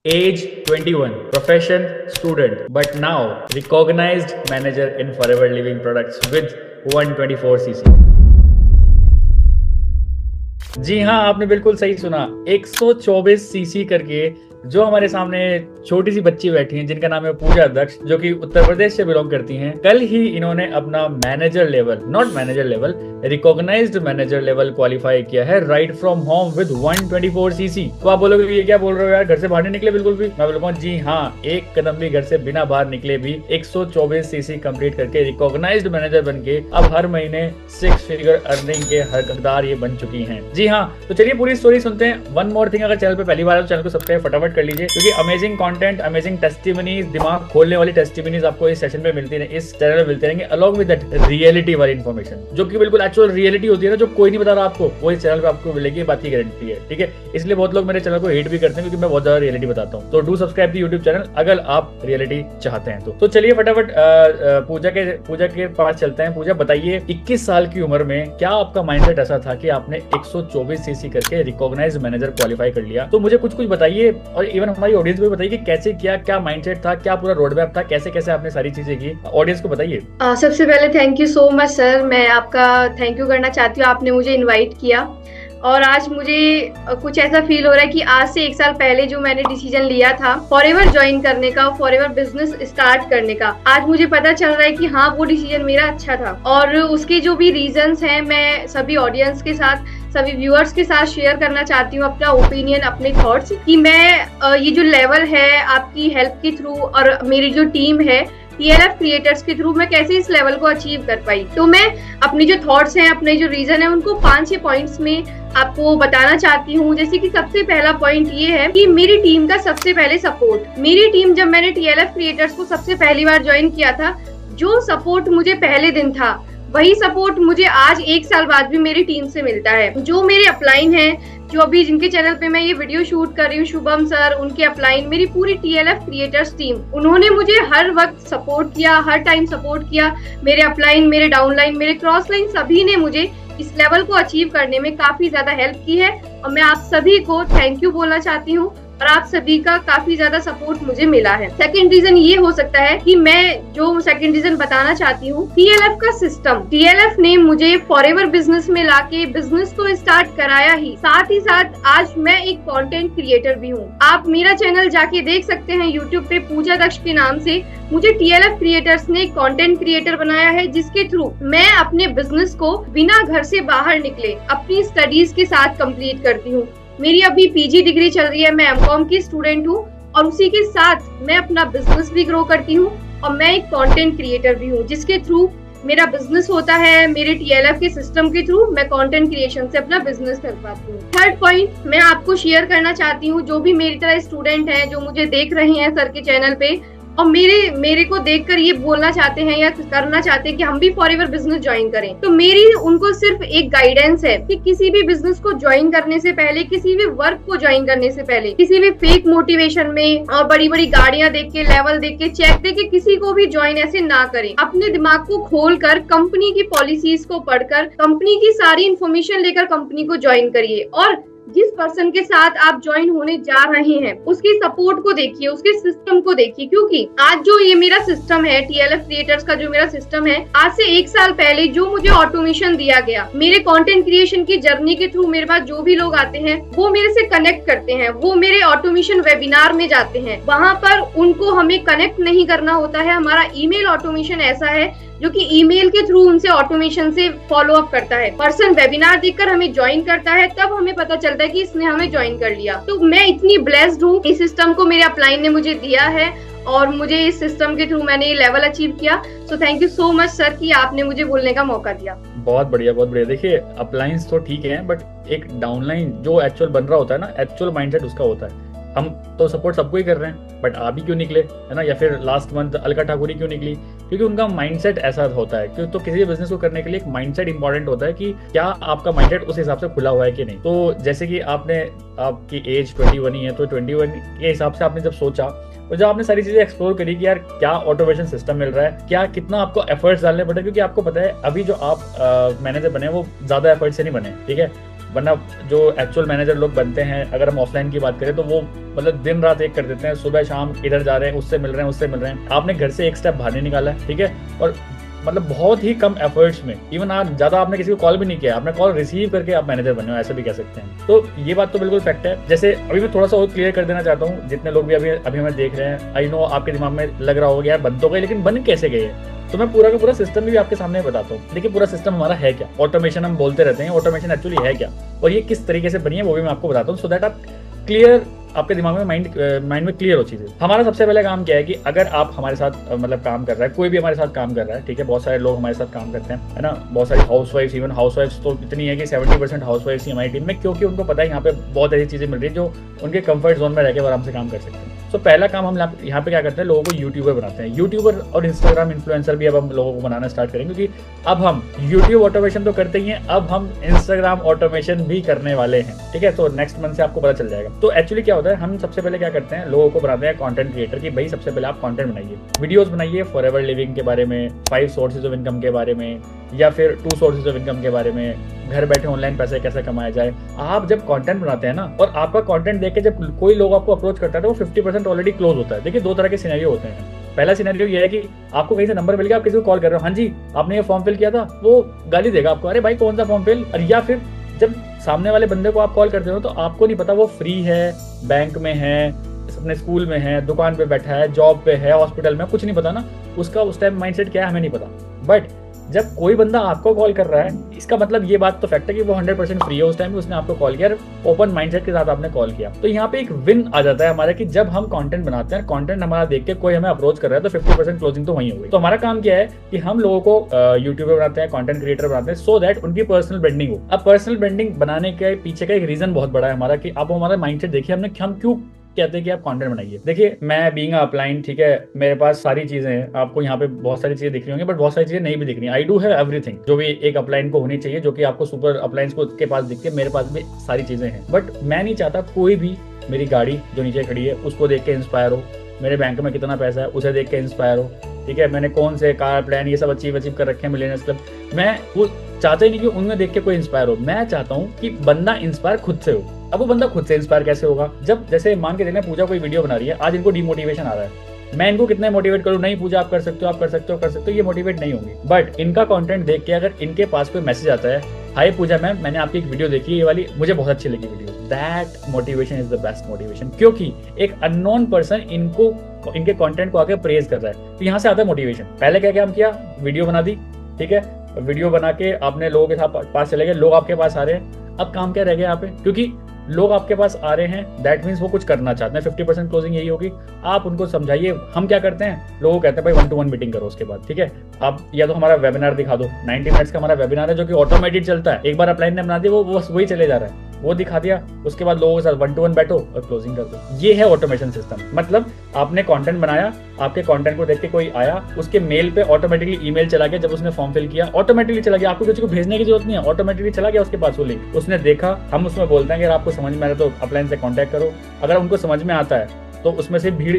Age 21, profession student, but now recognized manager in Forever Living Products with 124cc। जी हाँ, आपने बिल्कुल सही सुना, 124cc करके जो हमारे सामने छोटी सी बच्ची बैठी हैं जिनका नाम है पूजा दक्ष, जो कि उत्तर प्रदेश से बिलोंग करती हैं। कल ही इन्होंने अपना manager level, not manager level, recognised manager level qualify किया है right from home with 124cc। तो आप बोलोगे ये क्या बोल रहे हो यार, घर से बाहर नहीं निकले बिल्कुल भी? मैं बोलूंगा जी हाँ, एक कदम भी घर से बिना बाहर निकले भी 124cc कंप्लीट करके रिकॉग्नाइज्ड मैनेजर बन के अब हर महीने 6 फिगर अर्निंग के हकदार ये बन चुकी हैं। जी हाँ, तो चलिए पूरी स्टोरी सुनते हैं। वन मोर थिंग, अगर चैनल पे पहली बार है तो चैनल को सब्सक्राइब फटाफट कर लीजिए, क्योंकि अमेजिंग कंटेंट, अमेजिंग टेस्टिमनीज, दिमाग खोलने वाली टेस्टिमनीज आपको इस सेशन में मिलती है, इस चैनल में मिलते रहेंगे, अलॉन्ग विद दैट रियलिटी वाली इन्फॉर्मेशन, जो कि बिल्कुल एक्चुअल रियलिटी होती है ना, जो कोई नहीं बता रहा आपको, वो इस चैनल पे आपको मिलेगी, बात की गारंटी है। ठीक है, इसलिए बहुत लोग मेरे चैनल को हेट भी करते हैं, क्योंकि मैं बहुत ज्यादा रियलिटी बताता हूँ। तो do subscribe the YouTube channel अगर आप रियलिटी चाहते हैं तो चलिए फटाफट पूजा के पास चलते हैं। पूजा, बताइए 21 साल की उम्र में क्या आपका माइंडसेट ऐसा था कि आपने 124cc करके रिकॉग्नाइज्ड मैनेजर क्वालिफाई कर लिया? तो मुझे कुछ बताइए, और इवन हमारी ऑडियंस को बताइए कि कैसे किया, क्या माइंडसेट था, क्या पूरा रोड मैप था, कैसे कैसे आपने सारी चीजें की, ऑडियंस को बताइए। सबसे पहले thank you so much sir, मैं आपका थैंक यू करना चाहती हूँ, आपने मुझे इनवाइट किया। और आज मुझे कुछ ऐसा फील हो रहा है कि आज से 1 साल पहले जो मैंने डिसीजन लिया था फॉरएवर ज्वाइन करने का, फॉरएवर बिजनेस स्टार्ट करने का, आज मुझे पता चल रहा है कि हाँ, वो डिसीजन मेरा अच्छा था। और उसके जो भी रीजंस हैं, मैं सभी ऑडियंस के साथ, सभी व्यूअर्स के साथ शेयर करना चाहती हूँ अपना ओपिनियन, अपने थॉट्स, कि मैं ये जो लेवल है आपकी हेल्प के थ्रू और मेरी जो टीम है TLF क्रिएटर्स के थ्रू, मैं कैसे इस लेवल को अचीव कर पाई। तो मैं अपने जो थॉट्स हैं, अपने जो रीजन है, उनको 5-6 पॉइंट्स में आपको बताना चाहती हूँ। जैसे कि सबसे पहला पॉइंट ये है कि मेरी टीम का सबसे पहले सपोर्ट। मेरी टीम, जब मैंने TLF क्रिएटर्स को सबसे पहली बार ज्वाइन किया था, जो सपोर्ट मुझे पहले दिन था, वही सपोर्ट मुझे आज 1 साल बाद भी मेरी टीम से मिलता है। जो मेरे अपलाइन हैं, जो अभी जिनके चैनल पे मैं ये वीडियो शूट कर रही हूँ, शुभम सर, उनके अपलाइन, मेरी पूरी TLF क्रिएटर्स टीम, उन्होंने मुझे हर वक्त सपोर्ट किया, हर टाइम सपोर्ट किया। मेरे अपलाइन, मेरे डाउनलाइन, मेरे क्रॉस लाइन, सभी ने मुझे इस लेवल को अचीव करने में काफी ज्यादा हेल्प की है, और मैं आप सभी को थैंक यू बोलना चाहती हूँ, और आप सभी का काफी ज्यादा सपोर्ट मुझे मिला है। सेकंड रीजन ये हो सकता है कि मैं जो सेकंड रीजन बताना चाहती हूँ, TLF का सिस्टम। TLF ने मुझे फॉरएवर बिजनेस में लाके बिजनेस तो स्टार्ट कराया ही, साथ ही साथ आज मैं एक कंटेंट क्रिएटर भी हूँ। आप मेरा चैनल जाके देख सकते हैं यूट्यूब पे, पूजा दक्ष के नाम से मुझे TLF क्रिएटर्स ने कंटेंट क्रिएटर बनाया है, जिसके थ्रू मैं अपने बिजनेस को बिना घर से बाहर निकले अपनी स्टडीज के साथ कंप्लीट करती हूँ। मेरी अभी PG डिग्री चल रही है, मैं MCOM की स्टूडेंट हूँ, और उसी के साथ मैं अपना बिजनेस भी ग्रो करती हूँ, और मैं एक कंटेंट क्रिएटर भी हूँ, जिसके थ्रू मेरा बिजनेस होता है। मेरे TLF के सिस्टम के थ्रू मैं कंटेंट क्रिएशन से अपना बिजनेस कर पाती हूँ। थर्ड पॉइंट मैं आपको शेयर करना चाहती हूँ, जो भी मेरी तरह स्टूडेंट हैं, जो मुझे देख रहे हैं सर के चैनल पे, और मेरे को देखकर ये बोलना चाहते हैं या करना चाहते हैं कि हम भी फॉरएवर बिजनेस ज्वाइन करें, तो मेरी उनको सिर्फ एक गाइडेंस है कि किसी भी बिजनेस को ज्वाइन करने से पहले, किसी भी वर्क को ज्वाइन करने से पहले, किसी भी फेक मोटिवेशन में और बड़ी बड़ी गाड़ियां देख के, लेवल देख के, चेक देख के किसी को भी ज्वाइन ऐसे ना करें। अपने दिमाग को खोलकर, कंपनी की पॉलिसीज को पढ़कर, कंपनी की सारी इन्फॉर्मेशन लेकर कंपनी को ज्वाइन करिए, और जिस पर्सन के साथ आप ज्वाइन होने जा रहे हैं उसकी सपोर्ट को देखिए, उसके सिस्टम को देखिए, क्योंकि आज जो ये मेरा सिस्टम है, TLF क्रिएटर्स का जो मेरा सिस्टम है, आज से 1 साल पहले जो मुझे ऑटोमेशन दिया गया, मेरे कंटेंट क्रिएशन की जर्नी के थ्रू मेरे पास जो भी लोग आते हैं वो मेरे से कनेक्ट करते हैं, वो मेरे ऑटोमेशन वेबिनार में जाते हैं, वहाँ पर उनको हमें कनेक्ट नहीं करना होता है। हमारा ईमेल ऑटोमेशन ऐसा है जो कि ईमेल के थ्रू उनसे ऑटोमेशन से फॉलो अप करता है। पर्सन वेबिनार देखकर हमें ज्वाइन करता है, तब हमें पता चलता है कि इसने हमें ज्वाइन कर लिया। तो मैं इतनी ब्लेस्ड हूँ, इस सिस्टम को मेरे अपलाइन ने मुझे दिया है, और मुझे इस सिस्टम के थ्रू मैंने ये लेवल अचीव किया। So thank you so much sir कि आपने मुझे बोलने का मौका दिया। बहुत बढ़िया, बहुत बढ़िया। देखिए, अपलाइंस तो ठीक है, बट एक डाउनलाइन जो एक्चुअल बन रहा होता है ना, एक्चुअल माइंडसेट उसका होता है। हम तो सपोर्ट सबको ही कर रहे हैं, बट आप ही क्यों निकले, है ना, या फिर लास्ट मंथ अलका ठाकुर ही क्यों निकली? क्योंकि उनका माइंडसेट ऐसा होता है। क्यों? तो किसी भी बिजनेस को करने के लिए एक माइंडसेट इंपॉर्टेंट होता है कि क्या आपका माइंडसेट उस हिसाब से खुला हुआ है कि नहीं। तो जैसे कि आपकी एज 21 ही है, तो 21 के हिसाब से आपने जब सोचा, और जब आपने सारी चीजें एक्सप्लोर करी कि यार क्या ऑटोमेशन सिस्टम मिल रहा है, क्या कितना आपको एफर्ट्स डालने पड़े, क्योंकि आपको पता है अभी जो आप मैनेजर बने वो ज्यादा एफर्ट से नहीं बने, ठीक है, वरना जो एक्चुअल मैनेजर लोग बनते हैं, अगर हम ऑफलाइन की बात करें तो वो मतलब दिन रात एक कर देते हैं, सुबह शाम इधर जा रहे हैं, उससे मिल रहे हैं, उससे मिल रहे हैं। आपने घर से एक स्टेप बाहर नहीं निकाला है, ठीक है, और मतलब बहुत ही कम एफर्ट्स में, इवन आप ज्यादा आपने किसी को कॉल भी नहीं किया, आपने कॉल रिसीव करके आप मैनेजर बने हो, ऐसा भी कह सकते हैं। तो ये बात तो बिल्कुल फैक्ट है। जैसे अभी मैं थोड़ा सा और क्लियर कर देना चाहता हूँ, जितने लोग भी अभी हमें देख रहे हैं, आई नो आपके दिमाग में लग रहा होगा यार बन तो गए, लेकिन बन कैसे गए? तो मैं पूरा का पूरा सिस्टम भी आपके सामने बताता हूँ। देखिए पूरा सिस्टम हमारा है क्या, ऑटोमेशन हम बोलते रहते हैं, ऑटोमेशन एक्चुअली है क्या और ये किस तरीके से बनी है वो भी मैं आपको बताता हूँ, सो दैट आप क्लियर, आपके दिमाग में माइंड में क्लियर हो चीजें। हमारा सबसे पहले काम क्या है कि अगर आप हमारे साथ मतलब काम कर रहा है, कोई भी हमारे साथ काम कर रहा है, ठीक है, बहुत सारे लोग हमारे साथ काम करते हैं, है ना, बहुत सारी हाउसवाइफ्स, इवन हाउसवाइफ्स तो इतनी है कि 70% हाउसवाइफ्स ही हमारी टीम में, क्योंकि उनको पता है यहाँ पे बहुत ऐसी चीजें मिल रही है जो उनके कंफर्ट जोन में रह के आराम से काम कर सकते हैं। तो पहला काम हम यहाँ पे क्या करते हैं, लोगों को यूट्यूबर बनाते हैं। यूट्यूबर और इंस्टाग्राम इन्फ्लुएंसर भी अब हम लोगों को बनाना स्टार्ट करेंगे, क्योंकि अब हम यूट्यूब ऑटोमेशन तो करते ही हैं, अब हम इंस्टाग्राम ऑटोमेशन भी करने वाले हैं, ठीक है। तो नेक्स्ट मंथ से आपको पता चल जाएगा। तो एक्चुअली क्या होता है, हम सबसे पहले क्या करते हैं, लोगों को बनाते हैं कंटेंट क्रिएटर की भाई सबसे पहले आप कंटेंट बनाइए, वीडियोस बनाइए फॉरएवर लिविंग के बारे में, 5 सोर्सेज ऑफ इनकम के बारे में, या फिर 2 सोर्सेज ऑफ इनकम के बारे में, घर बैठे ऑनलाइन पैसे कैसे कमाया जाए। आप जब कंटेंट बनाते हैं ना, और आपका कंटेंट देख के जब कोई लोग आपको अप्रोच करता है तो वो 50% ऑलरेडी क्लोज होता है। देखिए 2 तरह के सिनेरियो होते हैं। पहला सिनेरियो ये है कि आपको कहीं से नंबर मिल गया, आप किसी को कॉल कर रहे हो, हाँ जी आपने ये फॉर्म फिल किया था, वो गाली देगा आपको, अरे भाई कौन सा फॉर्म फिल। और या फिर जब सामने वाले बंदे को आप कॉल करते हो तो आपको नहीं पता वो फ्री है, बैंक में है, अपने स्कूल में है, दुकान पे बैठा है, जॉब पे है, हॉस्पिटल में, कुछ नहीं पता ना उसका उस टाइम माइंडसेट क्या है, हमें नहीं पता। बट जब कोई बंदा आपको कॉल कर रहा है, इसका मतलब ये बात तो फैक्ट है कि वो 100% फ्री है उस टाइम, उसने आपको कॉल किया, ओपन माइंडसेट के साथ आपने कॉल किया। तो यहाँ पे एक विन आ जाता है हमारा कि जब हम कंटेंट बनाते हैं, कंटेंट हमारा देख के कोई हमें अप्रोच कर रहा है तो 50% क्लोजिंग तो वहीं हो गई। तो हमारा काम क्या है कि हम लोगों को यूट्यूबर बनाते हैं, कंटेंट क्रिएटर बनाते हैं, सो दैट उनकी पर्सनल ब्रांडिंग हो। अब पर्सनल ब्रांडिंग बनाने के पीछे का एक रीजन बहुत बड़ा है हमारा, कि आप हमारा माइंडसेट देखिए, हम क्यों कहते हैं कि आप कंटेंट बनाइए। देखिए मैं बीइंग अपलाइन, ठीक है, मेरे पास सारी चीजें हैं, आपको यहाँ पे बहुत सारी चीजें दिख रही होंगी, बट बहुत सारी चीजें नहीं भी दिख रही। आई डू हैव एवरीथिंग जो भी एक अपलाइन को होनी चाहिए, जो कि आपको सुपर अपलाइंस को के पास दिखती है, मेरे पास भी सारी चीजें हैं। बट मैं नहीं चाहता कोई भी मेरी गाड़ी जो नीचे खड़ी है उसको देख के इंस्पायर हो, मेरे बैंक में कितना पैसा है उसे देख के इंस्पायर हो, ठीक है, मैंने कौन से कार प्लान ये सब अचीव कर रखे हैं मिलियनर्स क्लब, मैं वो चाहता ही नहीं कि उनमें देख के कोई इंस्पायर हो। मैं चाहता हूँ कि बंदा इंस्पायर खुद से हो। अब वो बंदा खुद से इंस्पायर कैसे होगा, जब जैसे मान के देखना पूजा कोई वीडियो बना रही है, आज इनको डिमोटिवेशन आ रहा है, मैं इनको कितने मोटिवेट करूँ, नहीं पूजा आप कर सकते हो, आप कर सकते हो, कर सकते हो, ये मोटिवेट नहीं होंगे। बट इनका कंटेंट देख के अगर इनके पास कोई मैसेज आता है, हाय पूजा मैम मैंने आपकी एक वीडियो देखी, ये वाली मुझे बहुत अच्छी लगी video, that motivation is the best motivation. क्योंकि एक अननोन पर्सन इनके कंटेंट को आके प्रेज कर रहा है, तो यहाँ से आता है मोटिवेशन। पहले क्या काम किया, वीडियो बना दी, ठीक है, वीडियो बना के आपने लोगों के साथ पास चले गए, लोग आपके पास आ रहे हैं। अब काम क्या रह गया यहाँ पे, क्योंकि लोग आपके पास आ रहे हैं, दैट मीन्स वो कुछ करना चाहते हैं, 50% क्लोजिंग यही होगी। आप उनको समझाइए। हम क्या करते हैं, लोगों को कहते हैं भाई 1-to-1 मीटिंग करो, उसके बाद ठीक है आप या तो हमारा वेबिनार दिखा दो, 90 मिनट्स का हमारा वेबिनार है जो कि ऑटोमेटेड चलता है, एक बार अपलाइन ने बना दिया वो बस वही चले जा रहा है, वो दिखा दिया, उसके बाद लोगों के साथ 1-to-1 बैठो और क्लोजिंग कर दो। ये है ऑटोमेशन सिस्टम। मतलब आपने कंटेंट बनाया, आपके कंटेंट को देख के कोई आया, उसके मेल पे ऑटोमेटिकली ईमेल चला गया, जब उसने फॉर्म फिल किया ऑटोमेटिकली चला गया, आपको किसी को भेजने की जरूरत नहीं है, ऑटोमेटिकली चला गया उसके पास वो लिंक, उसने देखा। हम उसमें बोलते हैं कि अगर आपको समझ में आ रहा है तो अपलाइन से कॉन्टैक्ट करो, अगर उनको समझ में आता है तो उसमें से भीड़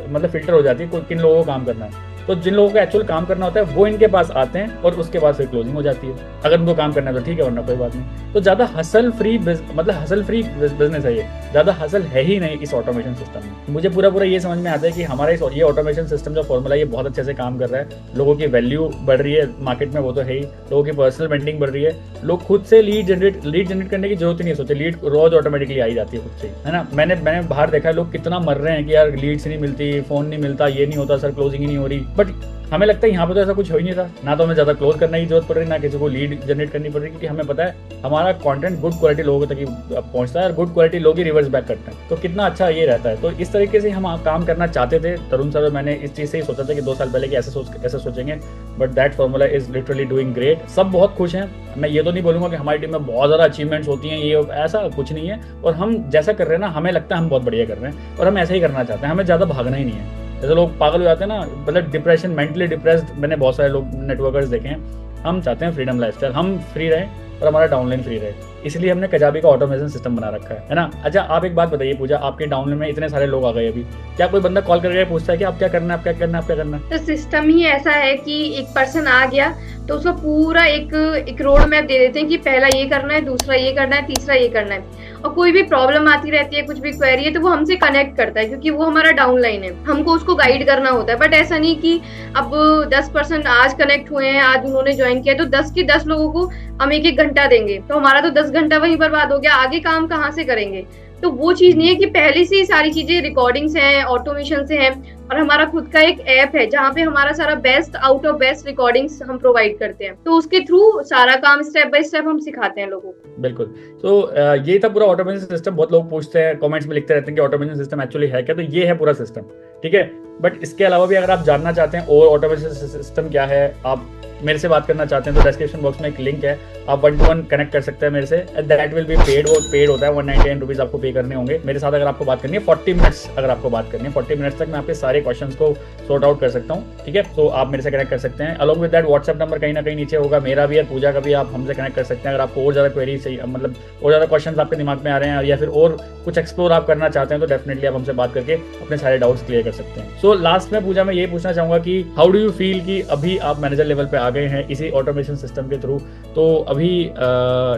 मतलब फिल्टर हो जाती है किन लोगों को काम करना है। तो जिन लोगों को एक्चुअल काम करना होता है वो इनके पास आते हैं और उसके बाद फिर क्लोजिंग हो जाती है। अगर उनको काम करना है तो ठीक है, वरना कोई बात नहीं। तो ज्यादा हसल फ्री बिजनेस है ये, ज्यादा हसल है ही नहीं इस ऑटोमेशन सिस्टम में। मुझे पूरा ये समझ में आता है कि हमारा ये ऑटोमेशन सिस्टम जो फॉर्मूला ये बहुत अच्छे से काम कर रहा है, लोगों की वैल्यू बढ़ रही है मार्केट में, वो तो है ही, लोगों की पर्सनल ब्रांडिंग बढ़ रही है, लोग खुद से लीड जनरेट करने की जरूरत ही नहीं सोचे, लीड रोज ऑटोमेटिकली आई जाती है खुद से, है ना। मैंने बाहर देखा है लोग कितना मर रहे हैं कि यार लीड्स नहीं मिलती, फोन नहीं मिलता, ये नहीं होता सर, क्लोजिंग ही नहीं हो रही। बट हमें लगता है यहाँ पे तो ऐसा कुछ हो ही नहीं था, ना तो हमें ज्यादा क्लोज करने की जरूरत पड़ रही, ना किसी को लीड जनरेट करनी पड़ रही, क्योंकि हमें पता है हमारा कंटेंट गुड क्वालिटी लोगों तक ही पहुंचता है और गुड क्वालिटी लोग ही रिवर्स बैक करते हैं। तो कितना अच्छा ये रहता है। तो इस तरीके से हम काम करना चाहते थे तरुण सर, मैंने इस चीज से ही सोचा था कि 2 साल पहले कि ऐसे सोचेंगे, but that formula is literally doing great. सब बहुत खुश हैं। मैं ये तो नहीं बोलूंगा कि हमारी टीम में बहुत ज्यादा अचीवमेंट्स होती हैं, ये ऐसा कुछ नहीं है। और हम जैसा कर रहे हैं ना, हमें लगता है हम बहुत बढ़िया कर रहे हैं और हम ऐसा ही करना चाहते हैं, हमें ज्यादा भागना ही नहीं है। जैसे लोग पागल हो जाते हैं ना, मतलब डिप्रेशन, मेंटली डिप्रेस्ड, मैंने बहुत सारे लोग नेटवर्कर्स देखे हैं। हम चाहते हैं फ्रीडम लाइफस्टाइल, हम फ्री रहें और हमारा डाउनलाइन फ्री रहे। इसलिए हमने कजाबी का ऑटोमेशन सिस्टम बना रखा है ना। अच्छा आप एक बात बताइए पूजा, आपके डाउनलाइन में इतने सारे लोग आ गए, अभी क्या कोई बंदा कॉल करके पूछता है कि आप क्या करना है, आप क्या करना है, आप क्या करना है? तो सिस्टम ही ऐसा है कि एक पर्सन आ गया तो उसको पूरा एक रोड मैप दे देते हैं कि पहला ये करना है, दूसरा ये करना है, तीसरा ये करना है। और कोई भी प्रॉब्लम आती रहती है, कुछ भी क्वेरी है, तो वो हमसे कनेक्ट करता है क्योंकि वो हमारा डाउनलाइन है, हमको उसको गाइड करना होता है। बट ऐसा नहीं कि अब 10% आज कनेक्ट हुए हैं, आज उन्होंने ज्वाइन किया तो 10 के 10 लोगों को हम 1-1 घंटा देंगे, तो हमारा तो 10 घंटा वहीं बर्बाद हो गया, आगे काम कहाँ से करेंगे। तो वो चीज नहीं है कि पहले से ही सारी चीजें रिकॉर्डिंग हैं, ऑटोमेशन से हैं, और हमारा खुद का एक ऐप है जहाँ पे हमारा सारा best out of best recordings हम प्रोवाइड करते हैं, तो उसके थ्रू सारा काम स्टेप बाय स्टेप हम सिखाते हैं लोगों को। बिल्कुल। तो ये था पूरा ऑटोमेशन सिस्टम। बहुत लोग पूछते हैं, कमेंट्स में लिखते रहते हैं कि ऑटोमेशन सिस्टम एक्चुअली है क्या, तो ये है पूरा सिस्टम, ठीक है। बट इसके अलावा भी अगर आप जानना चाहते हैं और ऑटोमेशन सिस्टम क्या है, आप मेरे से बात करना चाहते हैं तो डिस्क्रिप्शन बॉक्स में एक लिंक है, आप 1-to-1 कनेक्ट कर सकते हैं मेरे से। दैट विल बी पेड, वो पेड होता है, 199 रुपीज आपको पे करने होंगे मेरे साथ। अगर आपको बात करनी है 40 मिनट्स, अगर आपको बात करनी है 40 मिनट्स तक मैं आपके सारे क्वेश्चंस को सॉर्ट आउट कर सकता हूँ, ठीक है। तो आप मेरे से कनेक्ट कर सकते हैं। Along with that WhatsApp number कहीं ना कहीं नीचे होगा, मेरा भी है, पूजा का भी, आप हमसे कनेक्ट कर सकते हैं। अगर आपको और ज़्यादा क्वेरी चाहिए, मतलब और ज़्यादा क्वेश्चन आपके दिमाग में आ रहे हैं या फिर और कुछ एक्सप्लोर आप करना चाहते हैं, तो डेफिनेटली आप हमसे बात करके अपने सारे डाउट्स क्लियर कर सकते हैं। सो लास्ट में पूजा मैं ये पूछना चाहूँगा कि हाउ डू यू फील कि अभी आप मैनेजर लेवल पे आ गए हैं इसी ऑटोमेशन सिस्टम के थ्रू, तो अभी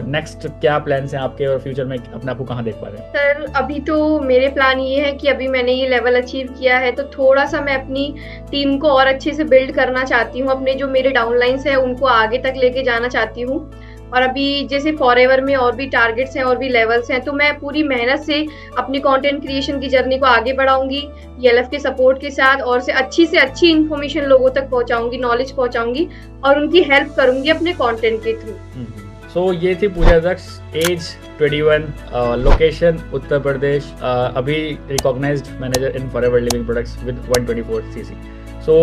नेक्स्ट क्या प्लान्स हैं आपके और फ्यूचर में अपने आप को कहाँ देख पा रहे हैं? सर अभी तो मेरे प्लान ये है कि अभी मैंने ये लेवल अचीव किया है तो थोड़ा सा मैं अपनी टीम को और अच्छे से बिल्ड करना चाहती हूँ, अपने जो मेरे डाउनलाइंस हैं उनको आगे तक लेके जाना चाहती हूँ। और अभी जैसे फॉरएवर में और भी टारगेट्स हैं और भी लेवल्स हैं, तो मैं पूरी मेहनत से अपनी कंटेंट क्रिएशन की जर्नी को आगे बढ़ाऊंगी ELF के सपोर्ट के साथ, और से अच्छी इन्फॉर्मेशन लोगों तक पहुंचाऊंगी, नॉलेज पहुंचाऊंगी और उनकी हेल्प करूंगी अपने कंटेंट के थ्रू। सो ये थी पूजा दक्ष, एज 21, लोकेशन उत्तर प्रदेश, अभी recognised manager in forever living products with 124 CC. So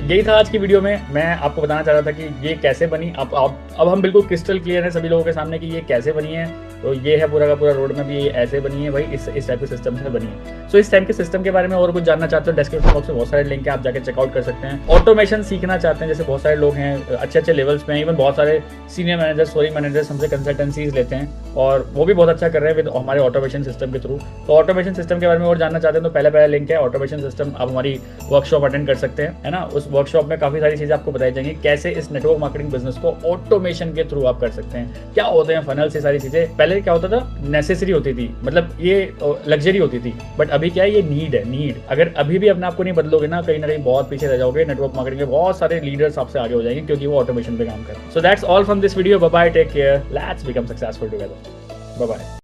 यही था आज की वीडियो में। मैं आपको बताना चाह रहा था कि ये कैसे बनी। अब हम बिल्कुल क्रिस्टल क्लियर है सभी लोगों के सामने कि ये कैसे बनी है। तो ये है पूरा का पूरा रोड में भी ये ऐसे बनी है भाई, इस टाइप के सिस्टम से बनी है। सो इस टाइप के सिस्टम के बारे में और कुछ जानना चाहते हो, डिस्क्रिप्शन बॉक्स में बहुत सारे लिंक है, आप जाके चेकआउट कर सकते हैं। ऑटोमेशन सीखना चाहते हैं, जैसे बहुत सारे लोग हैं अच्छे लेवल्स पे हैं, इवन बहुत सारे सीनियर मैनेजर, स्टोरी मैनेजर्स हमसे कंसल्टेंसीज लेते हैं और वो भी बहुत अच्छा कर रहे हैं विद हमारे ऑटोमेशन सिस्टम के थ्रू। तो ऑटोमेशन सिस्टम के बारे में और जानना चाहते हैं तो पहले लिंक है ऑटोमेशन सिस्टम, आप हमारी वर्कशॉप अटेंड कर सकते हैं, है ना। उस वर्कशॉप में काफी सारी चीजें आपको बताई जाएंगी, कैसे इस नेटवर्क मार्केटिंग बिजनेस को ऑटोमेशन के थ्रू आप कर सकते हैं, क्या होते हैं फनल से सारी चीजें। पहले क्या होता था, नेसेसरी होती थी, मतलब ये लग्जरी होती थी, बट अभी क्या है, ये नीड है, नीड। अगर अभी भी अपने आप को नहीं बदलोगे ना कहीं बहुत पीछे रह जाओगे। नेटवर्क मार्केटिंग में बहुत सारे लीडर्स आपसे आगे हो जाएंगे क्योंकि वो ऑटोमेशन पे काम कर रहे हैं। So that's all from this video, bye bye, take care, let's become successful together, bye bye.